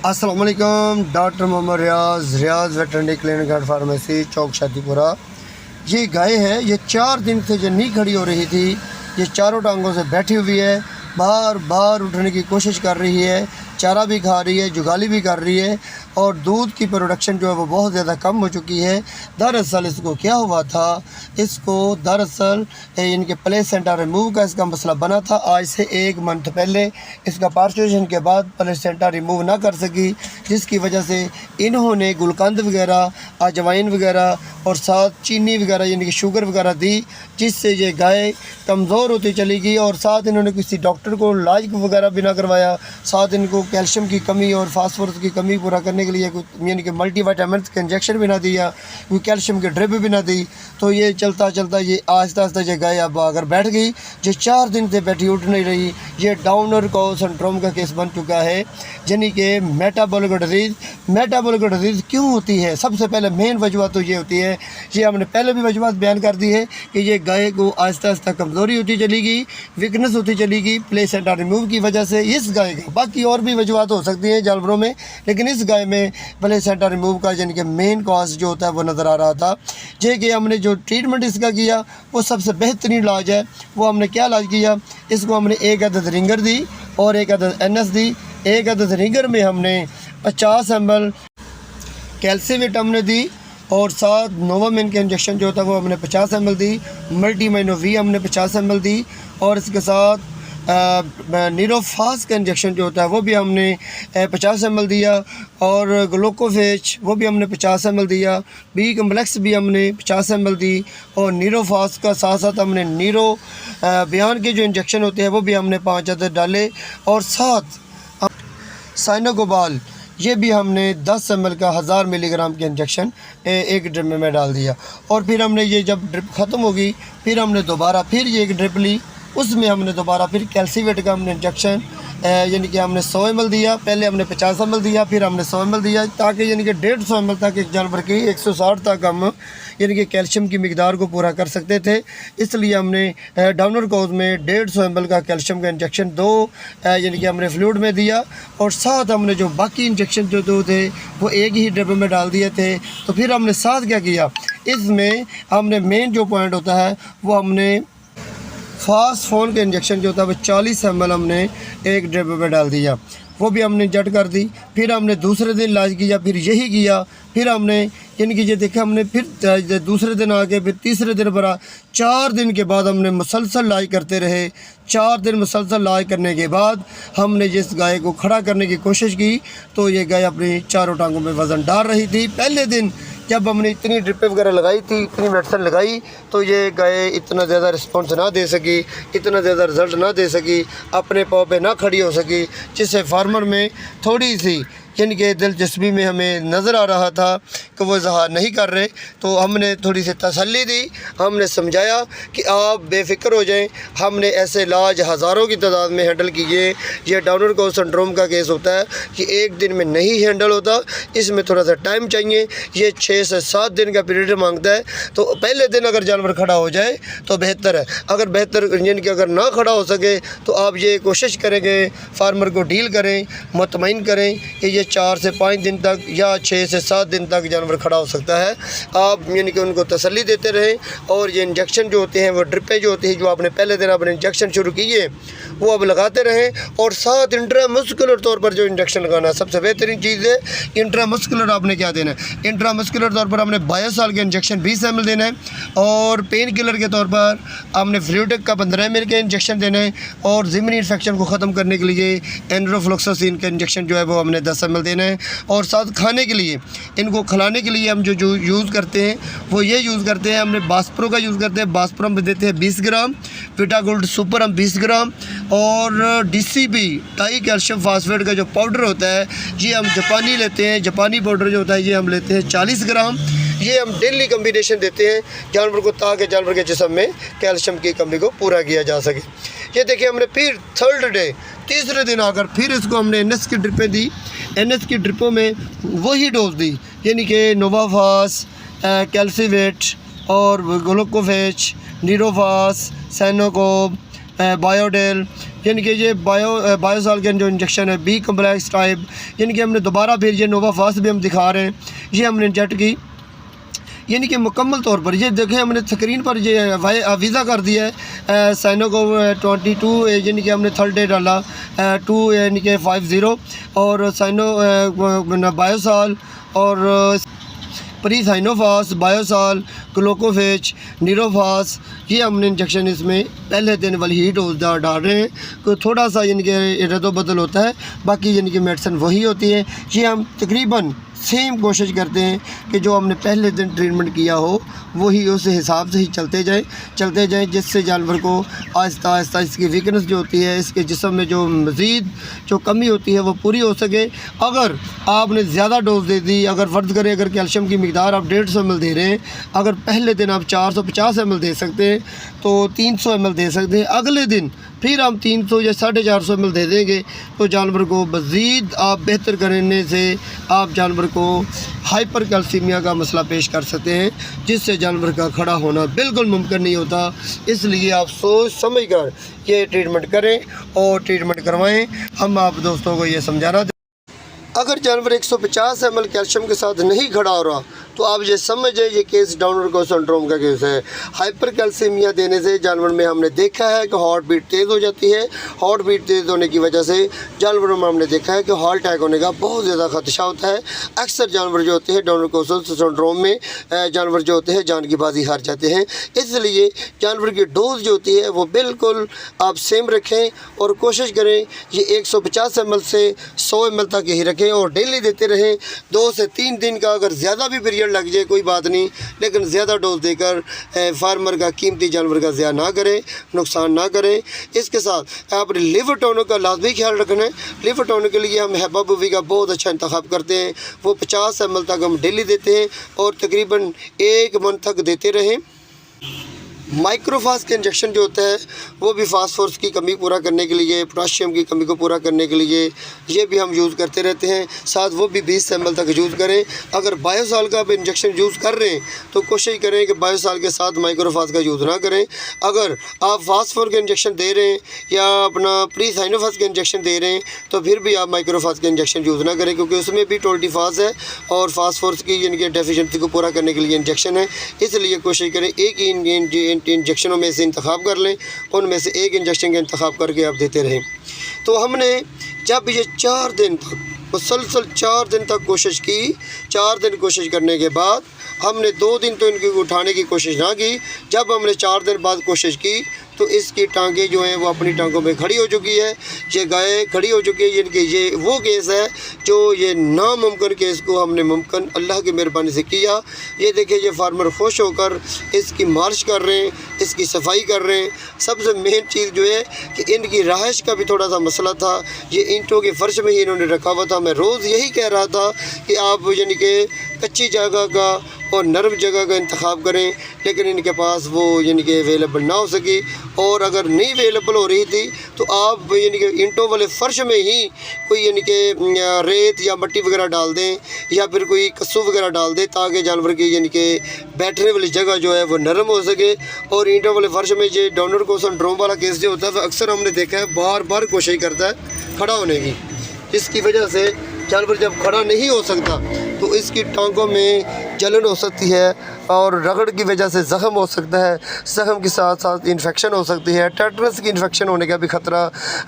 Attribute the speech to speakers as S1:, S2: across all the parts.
S1: अस्सलाम वालेकुम। Doctor Mohammad Riyaz veterinary clinic and pharmacy, Chowk Shadipura. ये गाय है, ये 4 दिन से जो नहीं खड़ी हो रही थी, ये चारों टांगों से बैठी हुई है, बार बार उठने की कोशिश कर रही है, चारा भी खा रही है, जुगाली भी कर रही है और दूध की प्रोडक्शन जो है वो बहुत ज़्यादा कम हो चुकी है। दरअसल इसको क्या हुआ था, इसको दरअसल इनके प्लेसेंटा रिमूव का इसका मसला बना था। आज से 1 मंथ पहले इसका पार्चुएशन के बाद प्लेसेंटा रिमूव ना कर सकी, जिसकी वजह से इन्होंने गुलकंद वगैरह, अजवाइन वगैरह और साथ चीनी वगैरह यानी कि शुगर वगैरह दी, जिससे ये गाय कमज़ोर होती चली गई। और साथ इन्होंने किसी डॉक्टर को इलाज वगैरह भी ना करवाया। साथ इनको कैल्शियम की कमी और फास्फोरस की कमी पूरा करने के लिए यानी कि मल्टीविटामिन के इंजेक्शन भी ना दिया, कोई कैल्शियम की ड्रिप भी ना दी। तो ये चलता चलता ये आहिस्ता आहिस्ता ये गाय अब अगर बैठ गई, जो 4 दिन से बैठी उठ नहीं रही, ये डाउनर को सिंड्रोम का केस बन चुका है, यानी कि मेटाबॉलिक डिजीज़। मेटाबॉलिक डिजीज़ क्यों होती है? सबसे पहले मेन वजूहत तो ये होती है, ये हमने पहले भी वजूहत बयान कर दी है कि ये गाय को आहिस्ता आहिस्ता कमज़ोरी होती चली गई, वीकनेस होती चली गई प्लेसेंटा रिमूव की वजह से इस गाय का। बाकी और भी वजूहत हो सकती हैं जानवरों में, लेकिन इस गाय में प्लेसेंटा रिमूव का यानी कि मेन कॉज जो होता है वो नज़र आ रहा था। जे कि हमने जो ट्रीटमेंट इसका किया वो सबसे बेहतरीन इलाज है। वो हमने क्या इलाज किया, इसको हमने 1 अदद रिंगर दी और 1 अदद NS दी। 1 अदद रिंगर में हमने 50 ml कैल्सीवेट हमने दी और साथ नोवामिन के इंजेक्शन जो था वो हमने 50 ml दी। मल्टीमाइनो वी हमने 50 ml दी और इसके साथ नीरोफास का इंजेक्शन जो होता है वो भी हमने 50 ml दिया और ग्लूकोफेज वो भी हमने 50 ml दिया। बी कम्प्लेक्स भी हमने 50 ml दी और नीरोफास का साथ साथ हमने नीरो बयान के जो इंजेक्शन होते हैं वो भी हमने 5 अदद डाले और साथ साइनोकोबाल ये भी हमने 10 ml का 1000 मिलीग्राम के इंजेक्शन एक ड्रिप में डाल दिया। और फिर हमने ये जब ड्रिप ख़त्म हो गई, फिर हमने दोबारा फिर ये एक ड्रिप ली, उसमें हमने दोबारा फिर कैल्सीवेट का हमने इंजेक्शन यानी कि हमने 100 ml दिया। पहले हमने 50 ml दिया, फिर हमने 100 ml दिया, ताकि यानी कि 150 ml तक एक जानवर की 160 तक हम यानी कि कैल्शियम की मिकदार को पूरा कर सकते थे। इसलिए हमने डाउनर कोज में 150 ml का कैल्शियम का इंजेक्शन 2 यानी कि हमने फ्लूइड में दिया और साथ हमने जो बाकी इंजेक्शन जो 2 थे वो एक ही डब्बे में डाल दिए थे। तो फिर हमने साथ क्या किया, इसमें हमने मेन जो पॉइंट होता है वो हमने फास्फोन के इंजेक्शन जो था वो 40 ml हमने एक डब्बे में डाल दिया, वो भी हमने जट कर दी। फिर हमने दूसरे दिन इलाज किया, फिर यही किया, फिर हमने यानी कि ये देखा हमने फिर दूसरे दिन आके फिर तीसरे दिन भरा। 4 दिन के बाद हमने मुसलसल इलाज करते रहे। 4 दिन मुसलसल इलाज करने के बाद हमने जिस गाय को खड़ा करने की कोशिश की तो ये गाय अपनी चारों टांगों में वज़न डाल रही थी। पहले दिन जब हमने इतनी ड्रिपें वगैरह लगाई थी, इतनी मेडिसिन लगाई, तो ये गाय इतना ज़्यादा रिस्पॉन्स ना दे सकी, इतना ज़्यादा रिज़ल्ट ना दे सकी, अपने पाँव पे ना खड़ी हो सकी, जिससे फार्मर में थोड़ी सी यानी कि दिलचस्पी में हमें नज़र आ रहा था कि वो ज़हार नहीं कर रहे। तो हमने थोड़ी सी तसल्ली दी, हमने समझाया कि आप बेफ़िक्र हो जाएं, हमने ऐसे इलाज हज़ारों की तादाद में हैंडल कीजिए। ये डाउनर कोज सिंड्रोम का केस होता है कि एक दिन में नहीं हैंडल होता, इसमें थोड़ा सा टाइम चाहिए। ये 6 से 7 दिन का पीरियड मांगता है। तो पहले दिन अगर जानवर खड़ा हो जाए तो बेहतर है। अगर बेहतर यानी कि अगर ना खड़ा हो सके तो आप ये कोशिश करेंगे, फार्मर को डील करें, मुतमईन करें कि ये 4 से 5 दिन तक या 6 से 7 दिन तक जानवर खड़ा हो सकता है। आप यानी कि उनको तसल्ली देते रहें और ये इंजेक्शन जो होते हैं वो ड्रिपें जो होती हैं, जो आपने पहले दिन आपने इंजेक्शन शुरू किए वो अब लगाते रहें। और साथ इंट्रामस्कुलर तौर पर जो इंजेक्शन लगाना सबसे बेहतरीन चीज़ है। इंट्रामस्कुलर आपने क्या देना है, इंट्रामस्कुलर तौर पर हमने 22 साल के इंजेक्शन 20 ml देना है और पेन किलर के तौर पर हमने फ्लूइड का 15 ml के इंजेक्शन देना है और ज़िमनी इन्फेक्शन को ख़त्म करने के लिए एंड्रोफ्लोक्सासिन का इंजेक्शन जो है वो हमने 10 ml देना है। और साथ खाने के लिए, इनको खिलाने के लिए हम जो यूज़ करते हैं वो ये यूज़ करते हैं, हमने बास्प्रो का यूज़ करते हैं। बास्प्रो हम देते हैं 20 ग्राम, विटागोल्ड सुपर हम 20 ग्राम और DCP डाई कैल्शियम फास्फेट का जो पाउडर होता है ये हम जापानी लेते हैं। जापानी पाउडर जो होता है ये हम लेते हैं 40 ग्राम। ये हम डेली कम्बिनेशन देते हैं जानवर को, ताकि जानवर के जिस्म में कैल्शियम की कमी को पूरा किया जा सके। ये देखिए हमने फिर 3rd डे, तीसरे दिन आकर फिर इसको हमने NS की ड्रिपें दी। NS की ड्रिपों में वही डोज दी, यानी कि नोवाफास, कैल्सीवेट और ग्लूकोफेज, नीरोफास, सैनोकोब, बायोडेल, यानी कि ये बायोसाल के जो इंजेक्शन है बी कम्प्लेक्स टाइप, यानी कि हमने दोबारा फिर ये नोवाफास्ट भी हम दिखा रहे हैं, ये हमने इंजेक्ट की, यानी कि मुकम्मल तौर पर। ये देखें हमने स्क्रीन पर ये वीज़ा कर दिया है साइनो को 22, यानी कि हमने थर्ड डे डाला 2 यानी कि 50, और साइनो बायोसाल और प्रीसाइनोफास, बायोसाल, ग्लूकोफेज, नीरोफास, ये हमने इंजेक्शन इसमें पहले दिन वाली ही डोज डाल रहे हैं। तो थोड़ा सा यानी कि रद्द बदल होता है, बाकी यानी कि मेडिसिन वही होती है। ये हम तकरीबन सेम कोशिश करते हैं कि जो हमने पहले दिन ट्रीटमेंट किया हो वही उस हिसाब से ही चलते जाएं, जिससे जानवर को आहिस्ता आहिस्ता इसकी वीकनेस जो होती है, इसके जिस्म में जो मज़ीद जो कमी होती है वो पूरी हो सके। अगर आपने ज़्यादा डोज दे दी, अगर फ़र्ज़ करें अगर कैल्शियम की मिकदार आप 150 ml दे रहे हैं, अगर पहले दिन आप 450 ml दे सकते हैं तो 300 ml दे सकते हैं, अगले दिन फिर हम 300 या 450 ml दे देंगे, तो जानवर को मज़ीद आप बेहतर करने से आप जानवर को हाइपर कैल्सीमिया का मसला पेश कर सकते हैं, जिससे जानवर का खड़ा होना बिल्कुल मुमकिन नहीं होता। इसलिए आप सोच समझ कर ये ट्रीटमेंट करें और ट्रीटमेंट करवाएं। हम आप दोस्तों को ये समझाना, अगर जानवर 150 ml कैल्शियम के साथ नहीं खड़ा हो रहा तो आप ये समझें ये केस डाउनर को सिंड्रोम का केस है। हाइपर कैल्सीमिया देने से जानवर में हमने देखा है कि हार्ट बीट तेज़ हो जाती है। हार्ट बीट तेज़ होने की वजह से जानवरों में हमने देखा है कि हार्ट अटैक होने का बहुत ज़्यादा खदशा होता है। अक्सर जानवर जो होते हैं डाउनर को सिंड्रोम में जानवर जो होते हैं जान की बाजी हार जाते हैं। इसलिए जानवर की डोज जो होती है वो बिल्कुल आप सेम रखें और कोशिश करें ये 150 ml से 100 ml तक यही रखें और डेली देते रहें। 2 से 3 दिन का अगर ज़्यादा भी पीरियड लग जाए कोई बात नहीं, लेकिन ज़्यादा डोज देकर फार्मर का कीमती जानवर का ज़िया ना करें, नुकसान ना करें। इसके साथ आपने लिवर टोनर का लाजमी ख्याल रखना है। लिवर टोनर के लिए हम हेबा बुवी का बहुत अच्छा इंतखाब करते हैं, वो 50 ml तक हम डेली देते हैं और तकरीबन 1 मंथ तक देते रहें। माइक्रोफास के इंजेक्शन जो होता है वो भी फास्फोरस की कमी पूरा करने के लिए, पोटाशियम की कमी को पूरा करने के लिए ये भी हम यूज़ करते रहते हैं। साथ वो भी 20 ml तक यूज़ करें। अगर बायोसाल का आप इंजेक्शन यूज़ कर रहे हैं तो कोशिश करें कि बायोसाल के साथ माइक्रोफास का यूज़ ना करें। अगर आप फास्फोर के इंजेक्शन दे रहे हैं या अपना प्रीसाइनोफास के इंजेक्शन दे रहे हैं तो फिर भी आप माइक्रोफास के इंजेक्शन यूज़ ना करें, क्योंकि उसमें भी टोल्टीफास है और फास्फोरस की यानी कि डेफिशिएंसी को पूरा करने के लिए इंजेक्शन है। इसलिए कोशिश करें एक ही इंजेक्शनों में से इंतखाब कर लें, उनमें से एक इंजेक्शन का इंतखाब करके आप देते रहें। तो हमने जब ये 4 दिन तक मुसलसल 4 दिन तक कोशिश की, 4 दिन कोशिश करने के बाद हमने 2 दिन तो इनकी उठाने की कोशिश ना की। जब हमने 4 दिन बाद कोशिश की तो इसकी टांगें जो हैं वो अपनी टांगों में खड़ी हो चुकी है, ये गाय खड़ी हो चुकी है। यानी कि ये वो केस है जो ये नामुमकिन केस को हमने मुमकिन अल्लाह की मेहरबानी से किया। ये देखिए ये फार्मर खुश होकर इसकी मालिश कर रहे हैं, इसकी सफाई कर रहे हैं। सबसे मेन चीज़ जो है कि इनकी रहाइश का भी थोड़ा सा मसला था, ये ईंटों के फ़र्श में ही इन्होंने रखा हुआ था। मैं रोज़ यही कह रहा था कि आप यानी कि कच्ची जगह का और नरम जगह का इंतखाब करें, लेकिन इनके पास वो यानी कि अवेलेबल ना हो सकी। और अगर नहीं अवेलेबल हो रही थी तो आप यानी कि ईंटों वाले फ़र्श में ही कोई यानी कि रेत या मिट्टी वगैरह डाल दें या फिर कोई कस्सू वगैरह डाल दें, ताकि जानवर की यानी कि बैठने वाली जगह जो है वो नरम हो सके। और ईंटों वाले फ़र्श में ये डाउनर को सिंड्रोम वाला केस जो होता है तो अक्सर हमने देखा है बार बार कोशिश करता है खड़ा होने की, जिसकी वजह से जानवर जब खड़ा नहीं हो सकता तो इसकी टांगों में जलन हो सकती है और रगड़ की वजह से ज़ख़म हो सकता है। ज़ख़म के साथ साथ इन्फेक्शन हो सकती है, टेटनस की इन्फेक्शन होने का भी ख़तरा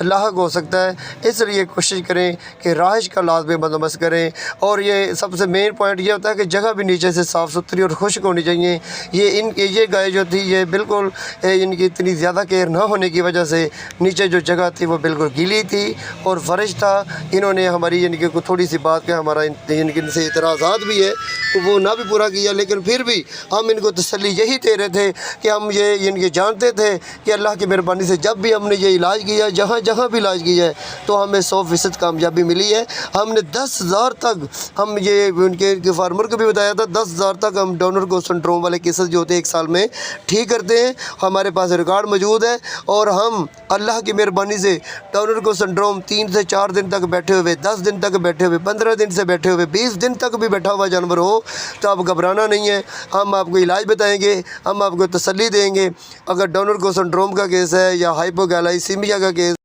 S1: लाहक हो सकता है। इसलिए कोशिश करें कि राइश का लाजमी बंदोबस्त करें। और ये सबसे मेन पॉइंट ये होता है कि जगह भी नीचे से साफ़ सुथरी और खुश्क होनी चाहिए। ये गाय जो थी ये बिल्कुल इनकी इतनी ज़्यादा केयर ना होने की वजह से नीचे जो जगह थी वो बिल्कुल गीली थी और फ़र्श था। इन्होंने हमारी यानी कि थोड़ी सी बात का हमारा इनसे इतराज़ात भी है तो वो ना भी पूरा किया, लेकिन फिर भी हम इनको तसल्ली यही दे रहे थे कि हम ये जानते थे कि अल्लाह की मेहरबानी से जब भी हमने ये इलाज किया, जहाँ जहाँ भी इलाज किया है तो हमें 100% कामयाबी मिली है। हमने 10,000 तक हम ये उनके फार्मर को भी बताया था, 10,000 तक हम डाउनर को सिंड्रोम वाले केसेस जो होते हैं 1 साल में ठीक करते हैं। हमारे पास रिकॉर्ड मौजूद है और हम अल्लाह की मेहरबानी से डाउनर को सिंड्रोम 3 से 4 दिन तक बैठे हुए, 10 दिन तक बैठे हुए, 15 दिन से बैठे हुए, 20 दिन तक भी बैठा हुआ जानवर हो तो अब घबराना नहीं है। हम आपको इलाज बताएंगे, हम आपको तसल्ली देंगे। अगर डाउन को सिंड्रोम का केस है या हाइपोगलाइसीमिया का केस,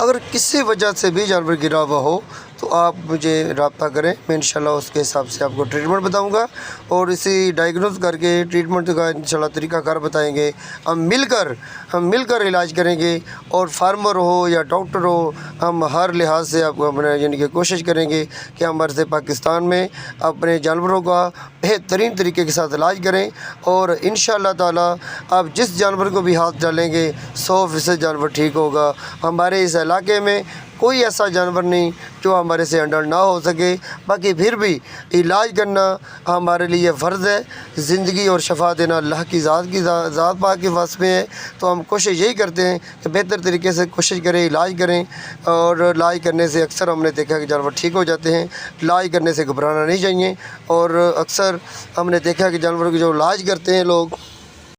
S1: अगर किसी वजह से भी जानवर गिरा हुआ हो तो आप मुझे रब्ता करें, मैं इंशाल्लाह उसके हिसाब से आपको ट्रीटमेंट बताऊंगा और इसी डायग्नोज करके ट्रीटमेंट का इंशाल्लाह तरीक़ाकार बताएंगे। हम मिलकर इलाज करेंगे और फार्मर हो या डॉक्टर हो, हम हर लिहाज से आपको अपने यानी कि कोशिश करेंगे कि हमारे से पाकिस्तान में अपने जानवरों का बेहतरीन तरीके के साथ इलाज करें और इंशाल्लाह ताला आप जिस जानवर को भी हाथ डालेंगे 100% जानवर ठीक होगा। हमारे इस इलाके में कोई ऐसा जानवर नहीं जो हमारे से हैंडल ना हो सके। बाकी फिर भी इलाज करना हमारे लिए फ़र्ज़ है। ज़िंदगी और शफा देना अल्लाह की ज़ात पाक के वस में है। तो हम कोशिश यही करते हैं कि बेहतर तरीके से कोशिश करें, इलाज करें। और इलाज करने से अक्सर हमने देखा कि जानवर ठीक हो जाते हैं। इलाज करने से घबराना नहीं चाहिए। और अक्सर हमने देखा कि जानवरों की जो इलाज करते हैं लोग